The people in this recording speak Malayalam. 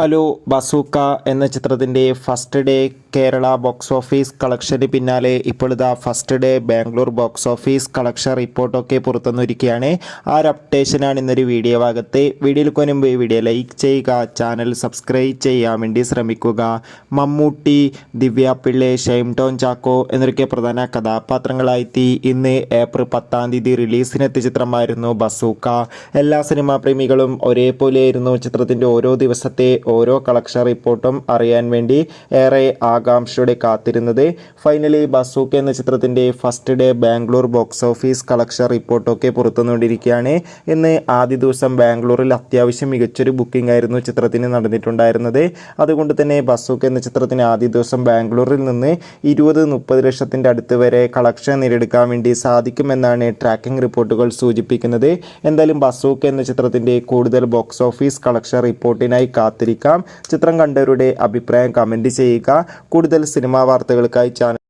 ഹലോ ബസൂക്ക എന്ന ചിത്രത്തിൻ്റെ first day Kerala box office കളക്ഷന് പിന്നാലെ ഇപ്പോൾ ഇതാ first day Bangalore box office collection റിപ്പോർട്ടൊക്കെ പുറത്തുവന്നിരിക്കുകയാണ്. ആ ഒരു അപ്ഡേഷനാണ് ഇന്നൊരു വീഡിയോ ഭാഗത്ത്. വീഡിയോയിൽ കൊനുമ്പ് വീഡിയോ ലൈക്ക് ചെയ്യുക, ചാനൽ സബ്സ്ക്രൈബ് ചെയ്യാൻ വേണ്ടി ശ്രമിക്കുക. മമ്മൂട്ടി, ദിവ്യ പിള്ളെ, ഷൈം ടോൺ ചാക്കോ എന്നൊക്കെ പ്രധാന കഥാപാത്രങ്ങളായെത്തി ഇന്ന് ഏപ്രിൽ 10 റിലീസിനെത്തിയ ചിത്രമായിരുന്നു ബസൂക്ക. എല്ലാ സിനിമാ പ്രേമികളും ഒരേപോലെയായിരുന്നു ചിത്രത്തിൻ്റെ ഓരോ ദിവസത്തെ ഓരോ കളക്ഷൻ റിപ്പോർട്ടും അറിയാൻ വേണ്ടി ഏറെ ആകാംക്ഷയോടെ കാത്തിരുന്നത്. ഫൈനലി ബസൂക്ക എന്ന ചിത്രത്തിൻ്റെ first day Bangalore box office collection റിപ്പോർട്ടൊക്കെ പുറത്തുവന്നുകൊണ്ടിരിക്കുകയാണ്. ഇന്ന് ആദ്യ ദിവസം ബാംഗ്ലൂരിൽ അത്യാവശ്യം മികച്ചൊരു ബുക്കിംഗ് ആയിരുന്നു ചിത്രത്തിന് നടന്നിട്ടുണ്ടായിരുന്നത്. അതുകൊണ്ട് തന്നെ ബസൂക്ക എന്ന ചിത്രത്തിന് ആദ്യ ദിവസം ബാംഗ്ലൂരിൽ നിന്ന് 20-30 ലക്ഷത്തിൻ്റെ അടുത്ത് വരെ കളക്ഷൻ നേടിയെടുക്കാൻ വേണ്ടി സാധിക്കുമെന്നാണ് ട്രാക്കിംഗ് റിപ്പോർട്ടുകൾ സൂചിപ്പിക്കുന്നത്. എന്തായാലും ബസൂക്ക എന്ന ചിത്രത്തിൻ്റെ കൂടുതൽ ബോക്സ് ഓഫീസ് കളക്ഷൻ റിപ്പോർട്ടിനായി കാത്തിരിക്കാം. ചിത്രം കണ്ടവരുടെ അഭിപ്രായം കമൻറ്റ് ചെയ്യുക. കൂടുതൽ സിനിമാ വാർത്തകൾക്കായി ചാനൽ